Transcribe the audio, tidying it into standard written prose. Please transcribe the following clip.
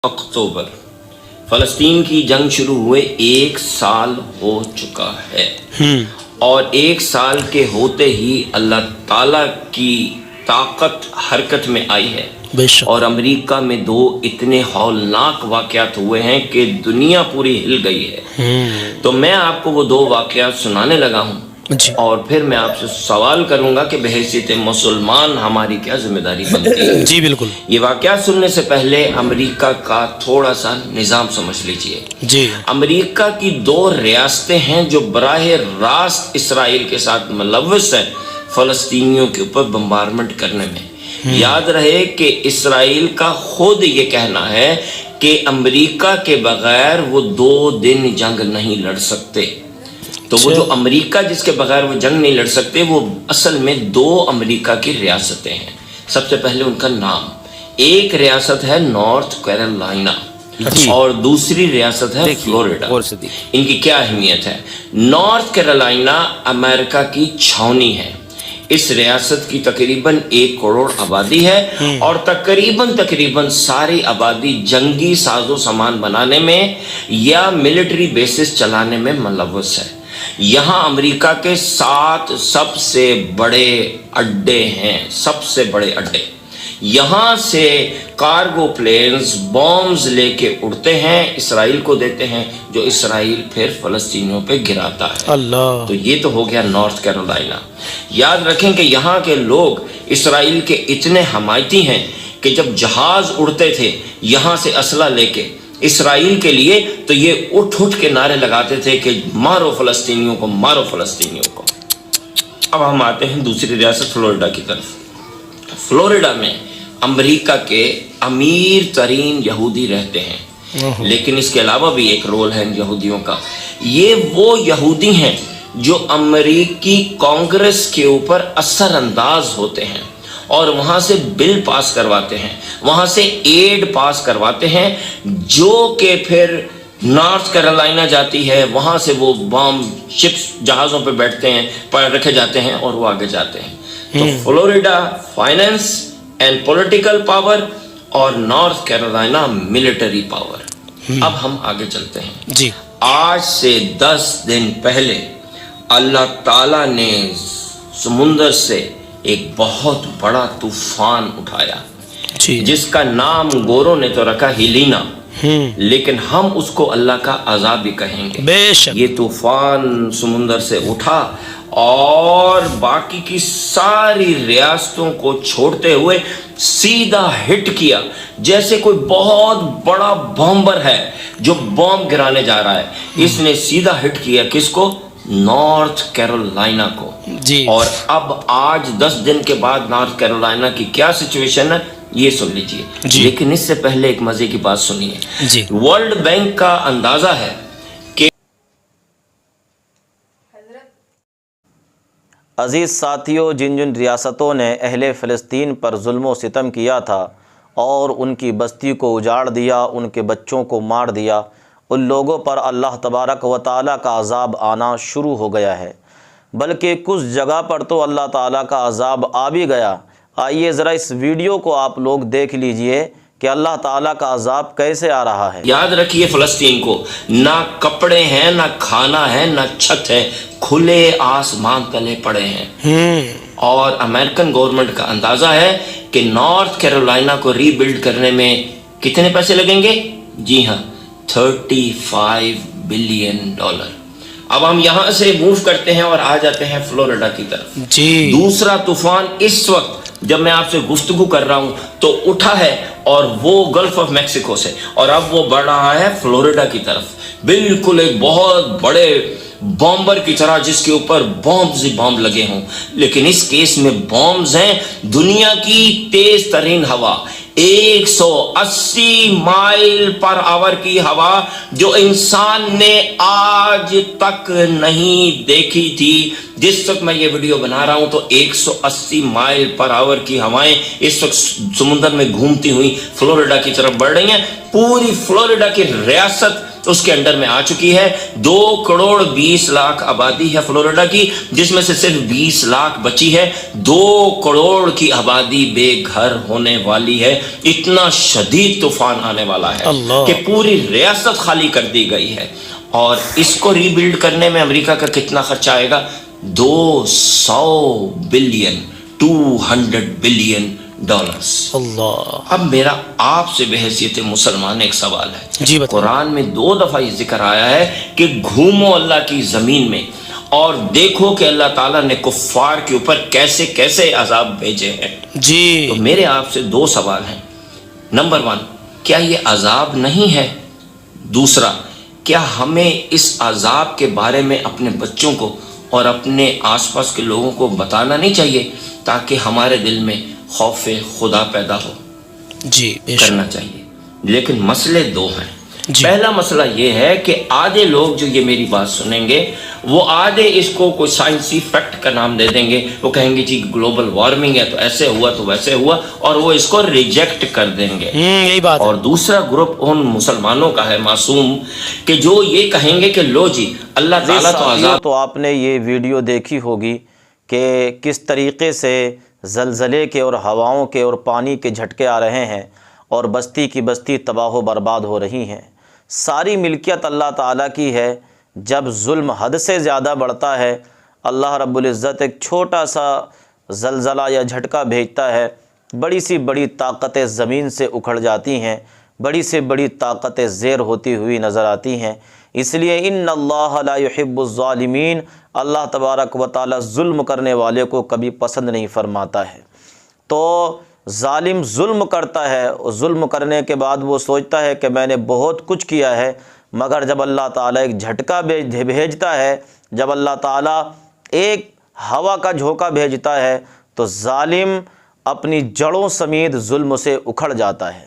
अक्टूबर फ़लस्तीन की जंग शुरू हुए 1 साल हो चुका है और 1 साल के होते ही अल्लाह ताला की ताकत हरकत में आई है और अमेरिका में 2 इतने हौलनाक वाक़यात हुए हैं कि दुनिया पूरी हिल गई है। तो मैं आपको वो 2 वाक़यात सुनाने लगा हूँ और फिर मैं आपसे सवाल करूंगा कि बहैसियत मुसलमान हमारी क्या जिम्मेदारी बनती है। जी बिल्कुल। ये वाक़यात सुनने से पहले अमेरिका का थोड़ा सा निज़ाम समझ लीजिए। जी। अमेरिका की 2 रियासतें हैं जो बराह रास्त इसराइल के साथ मुलव्वस हैं फ़लस्तीनियों के ऊपर बम्बारमेंट करने में। याद रहे कि इसराइल का खुद ये कहना है कि अमेरिका के बगैर वो 2 दिन जंग नहीं लड़ सकते। तो वो जो अमेरिका जिसके बगैर वो जंग नहीं लड़ सकते, वो असल में 2 अमेरिका की रियासतें हैं। सबसे पहले उनका नाम, एक रियासत है नॉर्थ कैरोलिना और दूसरी रियासत है फ्लोरिडा। इनकी क्या अहमियत है? नॉर्थ कैरोलिना अमेरिका की छावनी है। इस रियासत की तकरीबन 1 करोड़ आबादी है और तकरीबन सारी आबादी जंगी साजो सामान बनाने में या मिलिट्री बेसिस चलाने में मुलव्वस है। यहाँ अमेरिका के 7 सबसे बड़े अड्डे हैं, सबसे बड़े अड्डे। यहाँ से कार्गो प्लेन्स बॉम्ब्स लेके उड़ते हैं, इसराइल को देते हैं, जो इसराइल फिर फ़लस्तीनियों पे गिराता है। अल्लाह। तो ये तो हो गया नॉर्थ कैरोलिना। याद रखें कि यहाँ के लोग इसराइल के इतने हमायती हैं कि जब जहाज उड़ते थे यहाँ से असला लेके इसराइल के लिए, तो ये उठ के नारे लगाते थे कि मारो फ़लस्तीनियों को, मारो फ़लस्तीनियों को। अब हम आते हैं दूसरी रियासत फ्लोरिडा की तरफ। फ्लोरिडा में अमेरिका के अमीर तरीन यहूदी रहते हैं, लेकिन इसके अलावा भी एक रोल है इन यहूदियों का। ये वो यहूदी हैं जो अमेरिकी कांग्रेस के ऊपर असरअंदाज होते हैं और वहाँ से बिल पास करवाते हैं, वहाँ से एड पास करवाते हैं, जो कि फिर नॉर्थ कैरोलिना जाती है। वहाँ से वो बॉम्ब शिप्स जहाज़ों पे बैठते हैं, पर रखे जाते हैं और वो आगे जाते हैं। तो Florida finance and political power और नॉर्थ कैरोलिना मिलिट्री पावर। अब हम आगे चलते हैं जी। आज से 10 दिन पहले अल्लाह ताला ने समुंदर से एक बहुत बड़ा तूफान उठाया जिसका नाम गोरों ने तो रखा हिलीना, लेकिन हम उसको अल्लाह का अजाब भी कहेंगे। बेशक। ये तूफान समुंदर से उठा और बाकी की सारी रियासतों को छोड़ते हुए सीधा हिट किया, जैसे कोई बहुत बड़ा बॉम्बर है जो बॉम्ब गिराने जा रहा है। इसने सीधा हिट किया किसको? नॉर्थ कैरोलिना को जी। और अब आज 10 दिन के बाद नॉर्थ कैरोलिना की क्या सिचुएशन है ये सुन लीजिए। लेकिन इससे पहले एक मजे की बात सुनिए जी। वर्ल्ड बैंक का अंदाजा है कि अजीज़ साथियों, जिन जिन रियासतों ने अहले फ़लस्तीन पर जुल्म सितम किया था और उनकी बस्ती को उजाड़ दिया, उनके बच्चों को मार दिया, उन लोगों पर अल्लाह तबारक व ताला का अज़ाब आना शुरू हो गया है। बल्कि कुछ जगह पर तो अल्लाह ताला का अज़ाब आ भी गया। आइए ज़रा इस वीडियो को आप लोग देख लीजिए कि अल्लाह ताला का अज़ाब कैसे आ रहा है। याद रखिए, फ़लस्तीन को ना कपड़े हैं, ना खाना है, ना छत है, खुले आसमान तले पड़े हैं। और अमेरिकन गवर्नमेंट का अंदाज़ा है कि नॉर्थ कैरोलिना को रीबिल्ड करने में कितने पैसे लगेंगे? जी हाँ, $35 बिलियन। अब हम यहाँ से मूव करते हैं और आ जाते हैं फ्लोरिडा की तरफ जी। दूसरा तूफान इस वक्त जब मैं आपसे गुफ्तगू कर रहा हूँ तो उठा है और वो गल्फ ऑफ मैक्सिको से, और अब वो बढ़ रहा है फ्लोरिडा की तरफ, बिल्कुल एक बहुत बड़े बॉम्बर की तरह जिसके ऊपर बॉम्ब्स ही बॉम्ब लगे हों। लेकिन इस केस में बॉम्ब्स हैं दुनिया की तेज तरीन हवा, 180 माइल पर आवर की हवा, जो इंसान ने आज तक नहीं देखी थी। जिस वक्त मैं ये वीडियो बना रहा हूं तो 180 माइल पर आवर की हवाएं इस वक्त समुद्र में घूमती हुई फ्लोरिडा की तरफ बढ़ रही हैं। पूरी फ्लोरिडा की रियासत اس کے انڈر میں آ چکی ہے۔ 2 کروڑ 20 لاکھ آبادی ہے فلوریڈا کی، جس میں سے صرف 20 لاکھ بچی ہے۔ 2 کروڑ کی آبادی بے گھر ہونے والی ہے۔ اتنا شدید طوفان آنے والا ہے کہ پوری ریاست خالی کر دی گئی ہے، اور اس کو ری بلڈ کرنے میں امریکہ کا کتنا خرچہ آئے گا؟ 200 بلین 200 بلین ڈالرز۔ اللہ۔ اب میرا آپ سے بحیثیت مسلمان ایک سوال ہے۔ جی بتائیں۔ قرآن میں 2 دفعہ یہ ذکر آیا ہے کہ گھومو اللہ کی زمین میں اور دیکھو کہ اللہ تعالیٰ نے کفار کے اوپر کیسے کیسے عذاب بھیجے ہیں۔ جی تو میرے آپ سے 2 سوال ہیں۔ نمبر 1، کیا یہ عذاب نہیں ہے؟ دوسرا، کیا ہمیں اس عذاب کے بارے میں اپنے بچوں کو اور اپنے آس پاس کے لوگوں کو بتانا نہیں چاہیے تاکہ ہمارے دل میں خوف خدا پیدا ہو؟ جی بے شک۔ کرنا چاہیے، لیکن مسئلے 2 ہیں۔ جی۔ پہلا مسئلہ یہ ہے کہ آدھے لوگ جو یہ میری بات سنیں گے وہ آدھے اس کو کوئی سائنسی فیکٹ کا نام دے دیں گے، وہ کہیں گے جی گلوبل وارمنگ ہے تو ایسے ہوا تو ویسے ہوا، اور وہ اس کو ریجیکٹ کر دیں گے۔ یہی بات ہے۔ اور دوسرا گروپ ان مسلمانوں کا ہے معصوم کہ جو یہ کہیں گے کہ لو جی اللہ تعالیٰ تو عذاب۔ تو آپ نے یہ ویڈیو دیکھی ہوگی کہ کس طریقے سے زلزلے کے اور ہواؤں کے اور پانی کے جھٹکے آ رہے ہیں اور بستی کی بستی تباہ و برباد ہو رہی ہیں۔ ساری ملکیت اللہ تعالیٰ کی ہے۔ جب ظلم حد سے زیادہ بڑھتا ہے، اللہ رب العزت ایک چھوٹا سا زلزلہ یا جھٹکا بھیجتا ہے، بڑی سی بڑی طاقتیں زمین سے اکھڑ جاتی ہیں، بڑی سے بڑی طاقتیں زیر ہوتی ہوئی نظر آتی ہیں۔ اس لیے ان اللہ لا يحب الظالمین، اللہ تبارک و تعالی ظلم کرنے والے کو کبھی پسند نہیں فرماتا ہے۔ تو ظالم ظلم کرتا ہے، ظلم کرنے کے بعد وہ سوچتا ہے کہ میں نے بہت کچھ کیا ہے، مگر جب اللہ تعالیٰ ایک جھٹکا بھیجتا ہے، جب اللہ تعالیٰ ایک ہوا کا جھونکا بھیجتا ہے تو ظالم اپنی جڑوں سمیت ظلم سے اکھڑ جاتا ہے۔